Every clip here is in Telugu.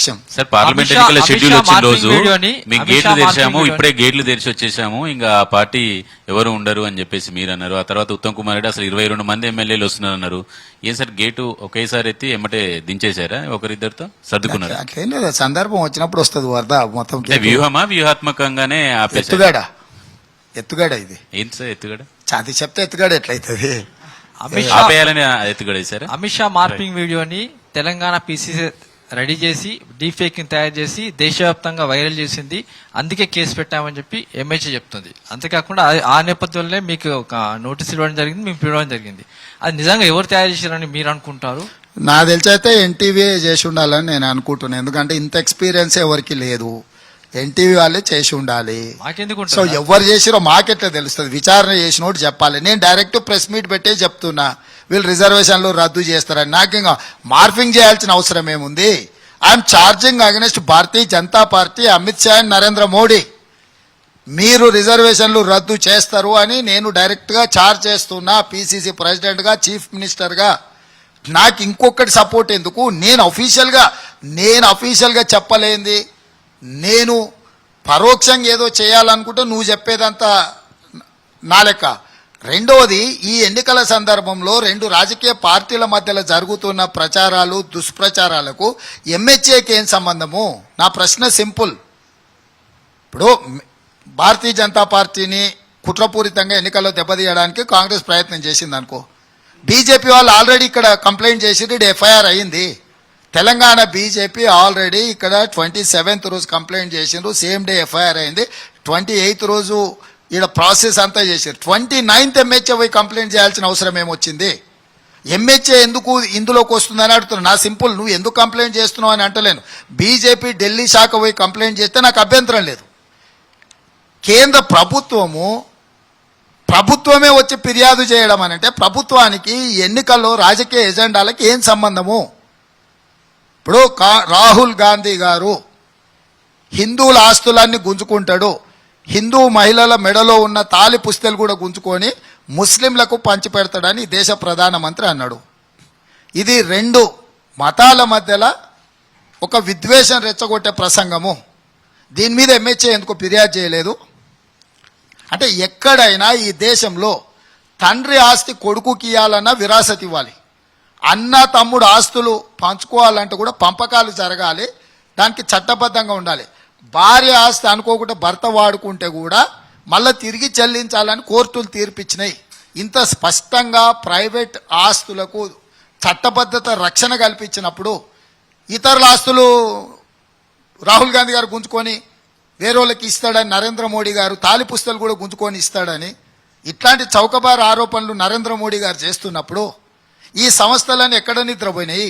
లక్ష్యం. సార్ పార్లమెంట్ ఎన్నికల షెడ్యూల్ వచ్చిన రోజు మేము గేట్లు తెరిచాము, ఇప్పుడే గేట్లు తెరిచి వచ్చేసాము, ఇంకా ఆ పార్టీ ఎవరు ఉండరు అని చెప్పేసి మీరు అన్నారు. ఆ తర్వాత ఉత్తమ్ కుమార్ రెడ్డి అసలు 22 మంది ఎమ్మెల్యేలు వస్తున్నారు అన్నారు. ఏం సార్ గేటు ఒకేసారి ఎత్తి ఎమ్మటే దించేశారా ఒకరిద్దరితో సర్దుకున్నారు? అట్లేం లేదు, సందర్భం వచ్చినప్పుడు వస్తుంది వరద మొత్తం. వ్యూహమా వ్యూహాత్మకంగానే ఎత్తుగాడ ఇది ఏంటి సార్ ఎత్తుగడ? అది చెప్తే ఎత్తుగాడ ఎట్లయితుంది? ఆపేయాలని ఎత్తుగడ సార్. అమిత్ షా మార్పింగ్ వీడియోని తెలంగాణ పిసిసి రెడీ చేసి డీఫేక్ ని తయారు చేసి దేశవ్యాప్తంగా వైరల్ చేసింది, అందుకే కేసు పెట్టామని చెప్పి ఎంహెచ్ చెప్తుంది. అంతేకాకుండా ఆ నేపథ్యంలోనే మీకు ఒక నోటీస్ ఇవ్వడం జరిగింది, మేము పిలవడం జరిగింది. అది నిజంగా ఎవరు తయారు చేశారని మీరు అనుకుంటారు? నా తెలిసి అయితే ఎన్టీవీ చేసి ఉండాలని నేను అనుకుంటున్నాను. ఎందుకంటే ఇంత ఎక్స్పీరియన్స్ ఎవరికి లేదు, ఎన్టీవీ వాళ్ళే చేసి ఉండాలి. సో ఎవరు చేసిరో మాకెట్లా తెలుస్తుంది? విచారణ చేసినోడు చెప్పాలి. నేను డైరెక్ట్ ప్రెస్ మీట్ పెట్టే చెప్తున్నా వీళ్ళు రిజర్వేషన్లు రద్దు చేస్తారని. నాకు ఇంకా మార్పింగ్ చేయాల్సిన అవసరం ఏముంది? I'm charging against Bharatiya Janata party, Amit Shah and Narendra Modi. మీరు రిజర్వేషన్లు రద్దు చేస్తారు అని నేను డైరెక్ట్గా ఛార్జ్ చేస్తున్నా, పిసిసి ప్రెసిడెంట్గా, చీఫ్ మినిస్టర్గా. నాకు ఇంకొకటి సపోర్ట్ ఎందుకు? నేను అఫీషియల్గా చెప్పలేంది, నేను పరోక్షంగా ఏదో చేయాలనుకుంటే నువ్వు చెప్పేదంతా నా లెక్క. రెండవది, ఈ ఎన్నికల సందర్భంలో 2 రాజకీయ పార్టీల మధ్యలో జరుగుతున్న ప్రచారాలు, దుష్ప్రచారాలకు ఎంహెచ్ఏకి ఏం సంబంధము? నా ప్రశ్న సింపుల్. ఇప్పుడు భారతీయ జనతా పార్టీని కుట్రపూరితంగా ఎన్నికల్లో దెబ్బతీయడానికి కాంగ్రెస్ ప్రయత్నం చేసింది అనుకో, బీజేపీ వాళ్ళు ఆల్రెడీ ఇక్కడ కంప్లైంట్ చేసి ఎఫ్ఐఆర్ అయ్యింది. తెలంగాణ బీజేపీ ఆల్రెడీ ఇక్కడ 27th రోజు కంప్లైంట్ చేసిండ్రు, సేమ్ డే ఎఫ్ఐఆర్ అయింది. 28th రోజు ఇక్కడ ప్రాసెస్ అంతా చేశారు. 29th ఎంహెచ్ఏ పోయి కంప్లైంట్ చేయాల్సిన అవసరం ఏమొచ్చింది? ఎంహెచ్ఏ ఎందుకు ఇందులోకి వస్తుందని అడుగుతున్నా. నా సింపుల్, నువ్వు ఎందుకు కంప్లైంట్ చేస్తున్నావు అని అంటలేను. బీజేపీ ఢిల్లీ శాఖ పోయి కంప్లైంట్ చేస్తే నాకు అభ్యంతరం లేదు. కేంద్ర ప్రభుత్వమే వచ్చి ఫిర్యాదు చేయడం అని అంటే ప్రభుత్వానికి ఎన్నికల్లో రాజకీయ ఎజెండాలకి ఏం సంబంధము? ఇప్పుడు రాహుల్ గాంధీ గారు హిందువుల ఆస్తులన్నీ గుంజుకుంటాడు, హిందూ మహిళల మెడలో ఉన్న తాలి పుస్తలు కూడా గుంజుకొని ముస్లింలకు పంచిపెడతాడని దేశ ప్రధానమంత్రి అన్నాడు. ఇది 2 మతాల మధ్యలో ఒక విద్వేషం రెచ్చగొట్టే ప్రసంగము. దీని మీద ఎంహెచ్ఏ ఎందుకు ఫిర్యాదు చేయలేదు? అంటే ఎక్కడైనా ఈ దేశంలో తండ్రి ఆస్తి కొడుకుకి ఇవ్వాలన్నా విరాసత్ ఇవ్వాలి, అన్న తమ్ముడు ఆస్తులు పంచుకోవాలంటే కూడా పంపకాలు జరగాలి, దానికి చట్టబద్ధంగా ఉండాలి. భార్య ఆస్తి అనుకోకుండా భర్త వాడుకుంటే కూడా మళ్ళీ తిరిగి చెల్లించాలని కోర్టులు తీర్పిచ్చినాయి. ఇంత స్పష్టంగా ప్రైవేట్ ఆస్తులకు చట్టబద్ధత రక్షణ కల్పించినప్పుడు ఇతరుల ఆస్తులు రాహుల్ గాంధీ గారు గుంజుకొని వేరేళ్ళకి ఇస్తాడని, నరేంద్ర మోడీ గారు తాలి పుస్తలు కూడా గుంజుకొని ఇస్తాడని, ఇట్లాంటి చౌకబారు ఆరోపణలు నరేంద్ర మోడీ గారు చేస్తున్నప్పుడు ఈ సంస్థలన్నీ ఎక్కడ నిద్రపోయినాయి?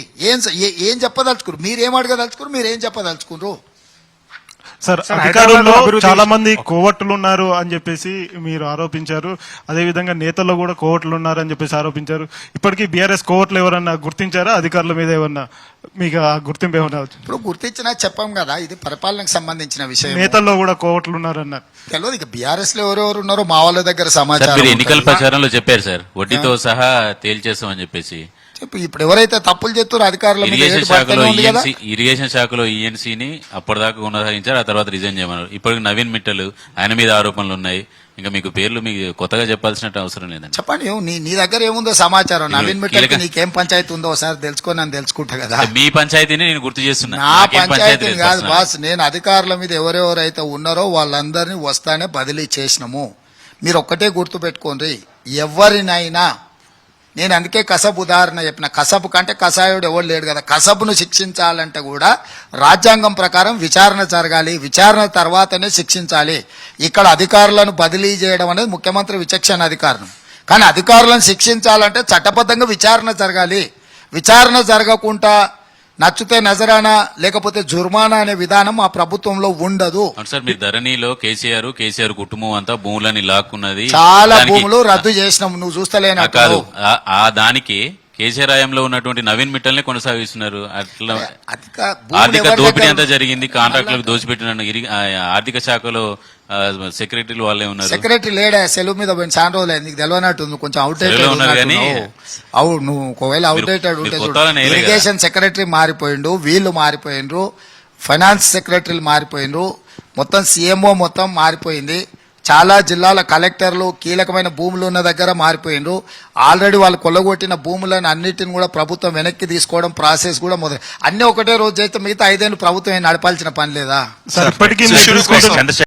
ఏం చెప్పదలుచుకున్నారు? మీరేం అడగదలుచుకున్నారు? మీరేం చెప్పదలుచుకున్నారు? సార్, అధికారుల్లో చాలా మంది కోవట్లు ఉన్నారు అని చెప్పేసి మీరు ఆరోపించారు. అదేవిధంగా నేతల్లో కూడా కోవట్లు ఉన్నారు అని చెప్పేసి ఆరోపించారు. ఇప్పటికీ బీఆర్ఎస్ కోవట్లు ఎవరన్నా గుర్తించారా? అధికారుల మీద ఏమన్నా మీకు ఆ గుర్తింపు ఏమన్నా? ఇప్పుడు గుర్తించినా చెప్పాం కదా, ఇది పరిపాలనకు సంబంధించిన విషయం. నేతల్లో కూడా కోవట్లు ఉన్నారన్నారు. తెలియదు, ఇక బీఆర్ఎస్ లో ఎవరెవరు ఉన్నారో మా వాళ్ళ దగ్గర సమాచారం. ఎన్నికల ప్రచారంలో చెప్పారు సార్, వడ్డీతో సహా తేల్చేస్తామని చెప్పేసి. ఇప్పుడు ఎవరైతే తప్పులు చేస్తారో అధికారుల ఇరిగేషన్ శాఖలో ఈఎన్సీని అప్పటిదాకా కొనసాగించారు, ఆ తర్వాత రిజైన్ చేయమన్నారు. ఇప్పటికి నవీన్ మిట్టల్, ఆయన మీద ఆరోపణలు ఉన్నాయి. ఇంకా మీకు పేర్లు మీకు కొత్తగా చెప్పాల్సిన అవసరం లేదండి. చెప్పండి, నీ దగ్గర ఏముందో సమాచారం. నవీన్ మిట్టల్ నీకేం పంచాయతీ ఉందో ఒకసారి తెలుసుకొని నన్ను తెలుసుకుంటా కదా. మీ పంచాయతీని నేను గుర్తు చేస్తున్నా. నా పంచాయతీ కాదు బాస్, నేను అధికారుల మీద ఎవరెవరైతే ఉన్నారో వాళ్ళందరినీ వస్తానే బదిలీ చేసినాము. మీరు ఒక్కటే గుర్తు పెట్టుకోండి, ఎవరినైనా నేను అందుకే కసబ్ ఉదాహరణ చెప్పిన. కసబ్ కంటే కషాయుడు ఎవరు లేడు కదా. కసబ్ను శిక్షించాలంటే కూడా రాజ్యాంగం ప్రకారం విచారణ జరగాలి, విచారణ తర్వాతనే శిక్షించాలి. ఇక్కడ అధికారులను బదిలీ చేయడం అనేది ముఖ్యమంత్రి విచక్షణ అధికారం. కానీ అధికారులను శిక్షించాలంటే చట్టబద్ధంగా విచారణ జరగాలి. విచారణ జరగకుండా నచ్చితే నజరానా లేకపోతే జుర్మానా అనే విధానం ఆ ప్రభుత్వంలో ఉండదు. సార్, మీ ధరణిలో కేసీఆర్ కుటుంబం అంతా భూములని లాక్కున్నది, చాలా భూములు రద్దు చేసినాం, నువ్వు చూస్తలేనా? కాదు, ఆ దానికి కేసీఆర్ హయాంలో ఉన్నటువంటి నవీన్ మిట్టల్ని కొనసాగిస్తున్నారు. అట్లా ఆర్థిక దోపిడీ అంతా జరిగింది, కాంట్రాక్టులకు దోచిపెట్టిన ఆర్థిక శాఖలో సెక్రటరీలు వాళ్ళే ఉన్నారు. సెక్రటరీ లేడా? సెలవు మీద పోయిన చాలా రోజులు నీకు తెలియనట్టు కొంచెం అవుట్డేటెడ్ ఉన్నారు. కానీ నువ్వు ఒకవేళ అవుట్డేటెడ్ ఉంటే ఇరిగేషన్ సెక్రటరీ మారిపోయిండు, వీళ్ళు మారిపోయిండ్రు, ఫైనాన్స్ సెక్రటరీలు మారిపోయినరు, మొత్తం సీఎంఓ మొత్తం మారిపోయింది, చాలా జిల్లాల కలెక్టర్లు కీలకమైన భూములు ఉన్న దగ్గర మారిపోయినరు. ఆల్రెడీ వాళ్ళు కొల్లగొట్టిన భూములను అన్నిటిని కూడా ప్రభుత్వం వెనక్కి తీసుకోవడం ప్రాసెస్ కూడా మొదలు. అన్ని ఒకటే రోజు చేస్తే మిగతా 5 ఏళ్ళు ప్రభుత్వం నడపాల్సిన పని లేదా? సార్ ఇప్పటికీ చంద్రశేఖర్